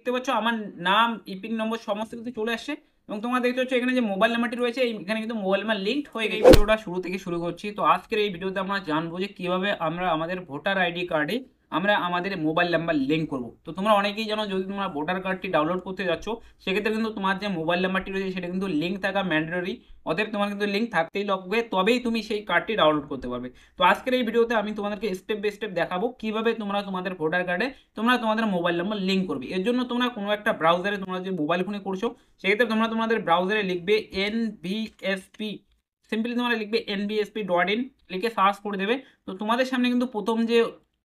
দেখতে পাচ্ছ আমার নাম, ইপিক নম্বর সমস্ত কিছু চলে আসছে এবং তোমরা দেখতে পাচ্ছ এখানে যে মোবাইল নাম্বারটি রয়েছে এখানে কিন্তু মোবাইল নাম্বার লিঙ্ক হয়ে গেছে। ভিডিওটা শুরু থেকে শুরু করছি। তো আজকের এই ভিডিওতে আমরা জানবো যে কিভাবে আমরা আমাদের ভোটার আইডি কার্ডে আমরা আমাদের মোবাইল নাম্বার লিঙ্ক করব। তো তোমরা অনেকেই জানো যদি তোমরা ভোটার কার্ডটি ডাউনলোড করতে যাচ্ছ সেক্ষেত্রে কিন্তু তোমার যে মোবাইল নাম্বারটি রয়েছে সেটা কিন্তু লিঙ্ক থাকা ম্যান্ডেটরি। অতএব তোমার কিন্তু লিঙ্ক থাকতেই লাগবে, তবেই তুমি সেই কার্ডটি ডাউনলোড করতে পারবে। তো আজকের এই ভিডিওতে আমি তোমাদেরকে স্টেপ বাই স্টেপ দেখাবো কিভাবে তোমরা তোমাদের ভোটার কার্ডে তোমরা তোমাদের মোবাইল নাম্বার লিঙ্ক করবে। এর জন্য তোমরা কোনো একটা ব্রাউজারে তোমরা যে মোবাইল ফোনে করছো সেক্ষেত্রে তোমরা তোমাদের ব্রাউজারে লিখবে NBSP, সিম্পলি তোমরা লিখবে NBSP.in, লিখে সার্চ করে দেবে। তো তোমাদের সামনে কিন্তু প্রথম যে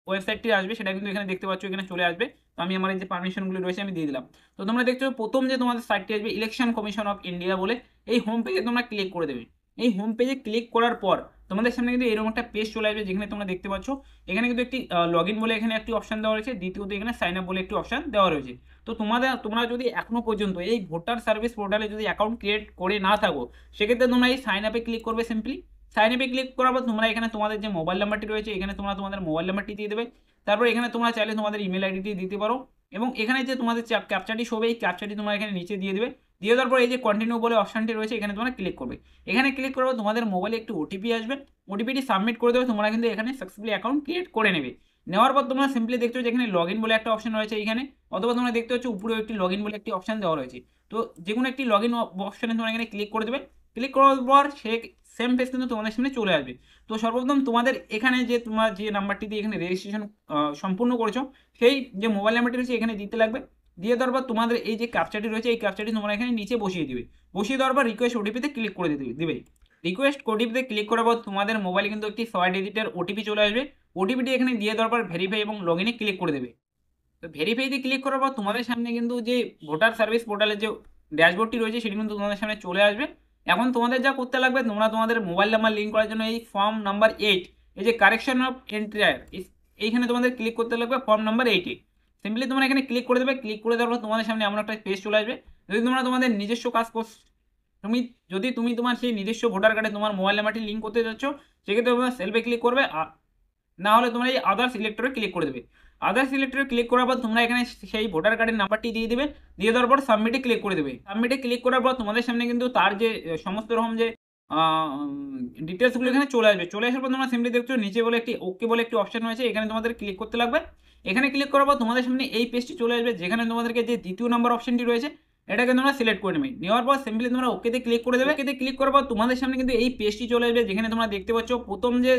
ওয়েবসাইটটি আসবে সেটা কিন্তু এখানে দেখতে পাচ্ছ, এখানে চলে আসবে। তো আমি আমার এই যে পারমিশনগুলো রয়েছে আমি দিয়ে দিলাম। তো তোমরা দেখছো প্রথম যে তোমাদের সাইটটি আসবে ইলেকশন কমিশন অফ ইন্ডিয়া বলে, এই হোম পেজে তোমরা ক্লিক করে দেবে। এই হোম পেজে ক্লিক করার পর তোমাদের সামনে কিন্তু এরকম একটা পেজ চলে আসবে যেখানে তোমরা দেখতে পাচ্ছ এখানে কিন্তু একটি লগ ইন বলে এখানে একটি অপশন দেওয়া রয়েছে, দ্বিতীয়ত এখানে সাইন আপ বলে একটি অপশন দেওয়া রয়েছে। তো তোমরা যদি এখনো পর্যন্ত এই ভোটার সার্ভিস পোর্টালে যদি অ্যাকাউন্ট ক্রিয়েট করে না থাকো সেক্ষেত্রে তোমরা এই সাইন আপে ক্লিক করবে। সিম্পলি সাইন আপে ক্লিক করার পর তোমরা এখানে তোমাদের যে মোবাইল নাম্বারটি রয়েছে এখানে তোমরা তোমাদের মোবাইল নাম্বারটি দিয়ে দেবে। তারপর এখানে তোমরা চাইলে তোমাদের ইমেল আইডিটি দিতে পারো এবং এখানে যে তোমাদের ক্যাপচাটি শোবে এই ক্যাপচাটি তোমরা এখানে নিচে দিয়ে দেবে। দিয়ে দেওয়ার পর এই যে কন্টিনিউ বলে অপশনটি রয়েছে এখানে তোমরা ক্লিক করবে। এখানে ক্লিক করার পর তোমাদের মোবাইলে একটি ওটিপি আসবে, ওটিপিটি সাবমিট করে দেবে। তোমরা কিন্তু এখানে সাকসেসফুলি অ্যাকাউন্ট ক্রিয়েট করে নেবে। নেওয়ার পর তোমরা সিম্পলি দেখতে পাচ্ছ এখানে লগ ইন বলে একটা অপশন রয়েছে এখানে, অথবা তোমরা দেখতে পাচ্ছ উপরে একটি লগ ইন বলে একটি অপশন দেওয়া রয়েছে। তো যে কোনো একটি লগ ইন অপশনে তোমরা এখানে ক্লিক করে দেবে। ক্লিক করার পর সে সেম পেজ কিন্তু তোমাদের সামনে চলে আসবে। তো সর্বপ্রথম তোমাদের এখানে যে তোমরা যে নাম্বারটি দিয়ে এখানে রেজিস্ট্রেশন সম্পূর্ণ করেছো সেই যে মোবাইল নাম্বারটি রয়েছে এখানে দিতে লাগবে। দিয়ে দেওয়ার পর তোমাদের এই যে ক্যাপচাটি রয়েছে এই ক্যাপচাটি তোমরা এখানে নিচে বসিয়ে দিবে। বসিয়ে দেওয়ার পর রিকোয়েস্ট ওটিপিতে ক্লিক করে দিবে। রিকোয়েস্ট ওটিপিতে ক্লিক করার পর তোমাদের মোবাইলে কিন্তু একটি 6 ডিজিটের ওটিপি চলে আসবে। ওটিপিটি এখানে দিয়ে দেওয়ার পর ভেরিফাই এবং লগ ইনে ক্লিক করে দেবে। তো ভেরিফাইতে ক্লিক করার পর তোমাদের সামনে কিন্তু যে ভোটার সার্ভিস পোর্টালের যে ড্যাশবোর্ডটি রয়েছে সেটি কিন্তু তোমাদের সামনে চলে আসবে। এখন তোমাদের যা করতে লাগবে তোমরা তোমাদের মোবাইল নাম্বার লিঙ্ক করার জন্য এই ফর্ম নাম্বার 8, এই যে কারেকশন অফ এন্ট্রিয়ার, এইখানে তোমাদের ক্লিক করতে লাগবে ফর্ম নাম্বার 8। সিম্পলি তোমরা এখানে ক্লিক করে দেবে। ক্লিক করে দেওয়ার পর তোমাদের সামনে এমন একটা পেজ চলে আসবে। যদি তোমরা তোমাদের নিজস্ব কাজ তুমি তোমার সেই নিজস্ব ভোটার কার্ডে তোমার মোবাইল নাম্বারটি লিঙ্ক করতে যাচ্ছ সেক্ষেত্রে তোমরা সেলফে ক্লিক করবে, না হলে তোমরা এই আদার্স সিলেক্টরে ক্লিক করে দেবে। আদার্স সিলেক্টরে ক্লিক করার পর তোমরা এখানে সেই ভোটার কার্ডের নাম্বারটি দিয়ে দেবে। দিয়ে দেওয়ার পর সাবমিটে ক্লিক করে দেবে। সাবমিটে ক্লিক করার পর তোমাদের সামনে কিন্তু তার যে সমস্ত রকম যে ডিটেলসগুলো এখানে চলে আসবে। চলে আসার পর তোমরা সিম্পলি দেখছো নিচে বলে একটি ওকে বলে একটি অপশন রয়েছে, এখানে তোমাদের ক্লিক করতে লাগবে। এখানে ক্লিক করার পর তোমাদের সামনে এই পেজটি চলে আসবে যেখানে তোমাদেরকে যে দ্বিতীয় নাম্বার অপশনটি রয়েছে এটাকে তোমরা সিলেক্ট করে নেবে। নেওয়ার পর সিম্পলি তোমরা ওকেতে ক্লিক করে দেবে। ওকেতে ক্লিক করার পর তোমাদের সামনে কিন্তু এই পেজটি চলে আসবে যেখানে তোমরা দেখতে পাচ্ছ প্রথম যে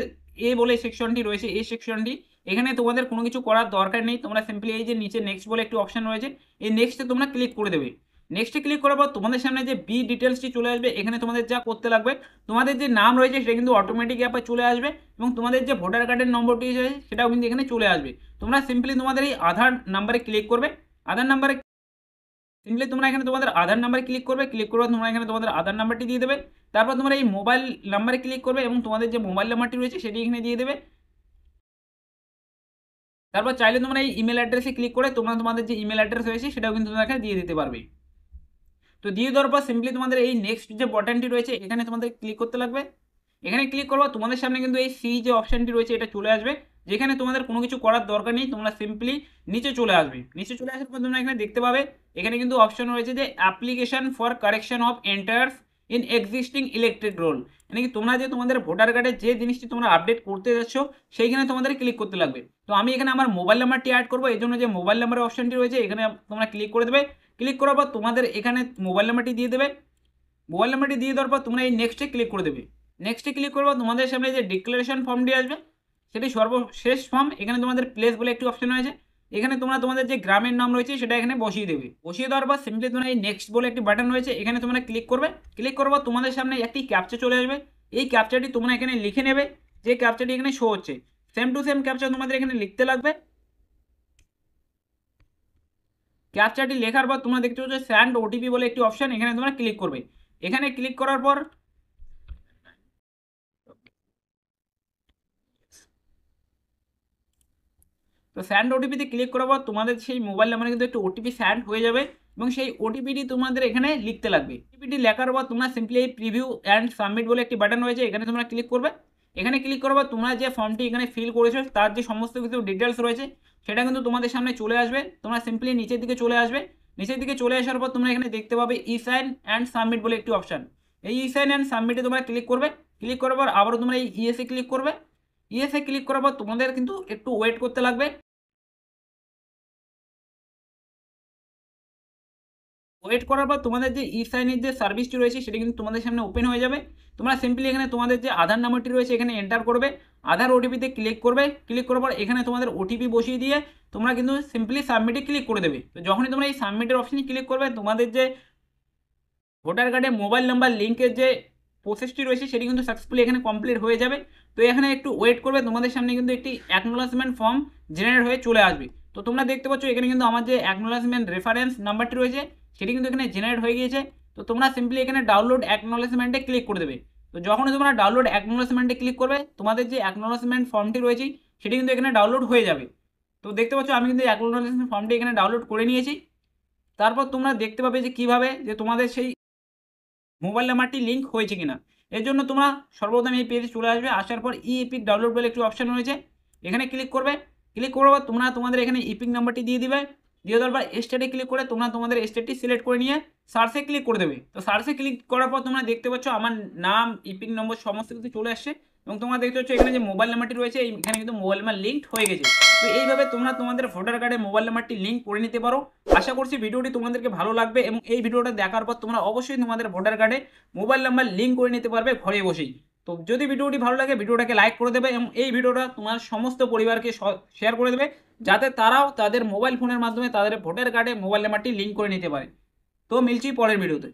এ বলে সেকশনটি রয়েছে এই সেকশনটি, এখানে তোমাদের কোনো কিছু করার দরকার নেই। তোমরা সিম্পলি এই যে নিচে নেক্সট বলে একটি অপশন রয়েছে এই নেক্সটে তোমরা ক্লিক করে দেবে। নেক্সটে ক্লিক করার পর তোমাদের সামনে যে বি ডিটেলসটি চলে আসবে এখানে তোমাদের যা করতে লাগবে তোমাদের যে নাম রয়েছে সেটা কিন্তু অটোমেটিক অ্যাপে চলে আসবে এবং তোমাদের যে ভোটার কার্ডের নম্বরটি রয়েছে সেটাও কিন্তু এখানে চলে আসবে। তোমরা সিম্পলি তোমাদের এই আধার নাম্বারে ক্লিক করবে। আধার নাম্বারে সিম্পলি তোমরা এখানে তোমাদের আধার নাম্বারে ক্লিক করবে। ক্লিক করে তোমরা এখানে তোমাদের আধার নাম্বারটি দিয়ে দেবে। তারপর তোমরা এই মোবাইল নাম্বারে ক্লিক করবে এবং তোমাদের যে মোবাইল নাম্বারটি রয়েছে সেটি এখানে দিয়ে দেবে। তারপর চাইলে তোমরা এই ইমেল অ্যাড্রেসে ক্লিক করে তোমরা তোমাদের যে ইমেল অ্যাড্রেস রয়েছে সেটাও কিন্তু তোমরা এখানে দিয়ে দিতে পারবে। তো দিয়ে দেওয়ার পর সিম্পলি তোমাদের এই নেক্সট যে বাটনটি রয়েছে এখানে তোমাদের ক্লিক করতে লাগবে। এখানে ক্লিক করবো তোমাদের সামনে কিন্তু এই সি যে অপশনটি রয়েছে এটা চলে আসবে যেখানে তোমাদের কোনো কিছু করার দরকার নেই। তোমরা সিম্পলি নিচে চলে আসবে। নিচে চলে আসার পর তোমরা এখানে দেখতে পাবে এখানে কিন্তু অপশন রয়েছে যে application for correction of entries in existing electric roll, মানে কি তোমরা যে তোমাদের ভোটার কার্ডে যে জিনিসটি তোমরা আপডেট করতে যাচ্ছ সেইখানে তোমাদের ক্লিক করতে লাগবে। তো আমি এখানে আমার মোবাইল নাম্বারটি অ্যাড করবো, এই জন্য যে মোবাইল নাম্বারের অপশনটি রয়েছে এখানে তোমরা ক্লিক করে দেবে। ক্লিক করার পর তোমাদের এখানে মোবাইল নাম্বারটি দিয়ে দেবে। মোবাইল নাম্বারটি দিয়ে দেওয়ার পর তোমরা এই নেক্সটে ক্লিক করে দেবে। নেক্সটে ক্লিক করবো তোমাদের সামনে যে ডিক্লারেশন ফর্মটি আসবে সেটি সর্বশেষ ফর্ম। এখানে তোমাদের প্লেস বলে একটি অপশন রয়েছে, এখানে তোমরা তোমাদের যে গ্রামের নাম রয়েছে সেটা এখানে বসিয়ে দেবে। বসিয়ে দেওয়ার পর সিম্পলি তোমরা এই নেক্সট বলে একটি বাটন রয়েছে এখানে তোমরা ক্লিক করবে। ক্লিক করবো তোমাদের সামনে একটি ক্যাপচা চলে আসবে। এই ক্যাপচাটি তোমরা এখানে লিখে নেবে, যে ক্যাপচাটি এখানে শো হচ্ছে সেম টু সেম ক্যাপচা তোমাদের এখানে লিখতে লাগবে। ক্যাপচাটি লেখার পর তোমরা দেখতে পাচ্ছ স্যান্ড ওটিপি বলে একটি অপশন, এখানে তোমরা ক্লিক করবে। এখানে ক্লিক করার পর তো স্যান্ড ওটিপিতে ক্লিক করার পর তোমাদের সেই মোবাইল নাম্বারে কিন্তু একটু ওটিপি স্যান্ড হয়ে যাবে এবং সেই ওটিপিটি তোমাদের এখানে লিখতে লাগবে। ওটিপিটি লেখার পর তোমরা সিম্পলি এই প্রিভিউ অ্যান্ড সাবমিট বলে একটি বাটন রয়েছে এখানে তোমরা ক্লিক করবে। এখানে ক্লিক করবে, তোমরা যে ফর্মটি এখানে ফিল করেছো তার যে সমস্ত কিছু ডিটেলস রয়েছে সেটা কিন্তু তোমাদের সামনে চলে আসবে। তোমরা সিম্পলি নিচের দিকে চলে আসবে। নিচের দিকে চলে আসার পর তোমরা এখানে দেখতে পাবে ই সাইন অ্যান্ড সাবমিট বলে একটি অপশান। এই ই সাইন অ্যান্ড সাবমিটে তোমরা ক্লিক করবে। ক্লিক করার পর আবারও তোমরা এই ইএসএ ক্লিক করবে। ইএসএ ক্লিক করার পর তোমাদের কিন্তু একটু ওয়েট করতে লাগবে। ওয়েট করার পর তোমাদের যে ই সাইনের যে সার্ভিসটি রয়েছে সেটা কিন্তু তোমাদের সামনে ওপেন হয়ে যাবে। তোমরা সিম্পলি এখানে তোমাদের যে আধার নাম্বারটি রয়েছে এখানে এন্টার করবে। আধার ওটিপিতে ক্লিক করবে। ক্লিক করার পর এখানে তোমাদের ওটিপি বসিয়ে দিয়ে তোমরা কিন্তু সিম্পলি সাবমিটে ক্লিক করে দেবে। তো যখনই তোমরা এই সাবমিটের অপশনে ক্লিক করবে তোমাদের যে ভোটার কার্ডে মোবাইল নাম্বার লিঙ্কের যে প্রসেসটি রয়েছে সেটি কিন্তু সাকসেসফুলি এখানে কমপ্লিট হয়ে যাবে। তো এখানে একটু ওয়েট করবে, তোমাদের সামনে কিন্তু একটি অ্যাকনোলেজমেন্ট ফর্ম জেনারেট হয়ে চলে আসবে। তো তোমরা দেখতে পাচ্ছ এখানে কিন্তু আমার যে অ্যাকনোলেজমেন্ট রেফারেন্স নাম্বারটি রয়েছে সেটি কিন্তু এখানে জেনারেট হয়ে গিয়েছে। তো তোমরা সিম্পলি এখানে ডাউনলোড অ্যাকনোলেজমেন্টে ক্লিক করে দেবে। তো যখনই তোমরা ডাউনলোড অ্যাকনোলেজমেন্টে ক্লিক করবে তোমাদের যে অ্যাকনোলেজমেন্ট ফর্মটি রয়েছে সেটি কিন্তু এখানে ডাউনলোড হয়ে যাবে। তো দেখতে পাচ্ছ আমি কিন্তু অ্যাকনোলেজমেন্ট ফর্মটি এখানে ডাউনলোড করে নিয়েছি। তারপর তোমরা দেখতে পাবে যে কীভাবে যে তোমাদের সেই মোবাইল নাম্বারটি লিঙ্ক হয়েছে কিনা। এর জন্য তোমরা সর্বপ্রথম এই পেজে চলে আসবে। আসার পর ই এপিক ডাউনলোড বলে একটি অপশন রয়েছে, এখানে ক্লিক করবে। ক্লিক করার পর তোমরা তোমাদের এখানে ইপিক নাম্বারটি দিয়ে দিবে। দিয়ে দেওয়ার পর স্টেটে ক্লিক করে তোমরা তোমাদের স্টেটটি সিলেক্ট করে নিয়ে সার্চে ক্লিক করে দেবে। তো সার্চে ক্লিক করার পর তোমরা দেখতে পাচ্ছ আমার নাম, ইপিক নম্বর সমস্ত কিছু চলে আসছে এবং তোমরা দেখতে পাচ্ছ এখানে যে মোবাইল নাম্বারটি রয়েছে এখানে কিন্তু মোবাইল নাম্বার লিঙ্ক হয়ে গেছে। তো এইভাবে তোমরা তোমাদের ভোটার কার্ডে মোবাইল নাম্বারটি লিঙ্ক করে নিতে পারো। আশা করছি ভিডিওটি তোমাদেরকে ভালো লাগবে এবং এই ভিডিওটা দেখার পর তোমরা অবশ্যই তোমাদের ভোটার কার্ডে মোবাইল নাম্বার লিঙ্ক করে নিতে পারবে ঘরে বসেই। তো যদি ভিডিওটি ভালো লাগে ভিডিওটাকে লাইক করে দেবে এবং এই ভিডিওটা তোমার সমস্ত পরিবারকে শেয়ার করে দেবে যাতে তারাও তাদের মোবাইল ফোনের মাধ্যমে তাদের ভোটার কার্ডে মোবাইল নাম্বারটি লিঙ্ক করে নিতে পারে। তো মিলছি পরের ভিডিওতে।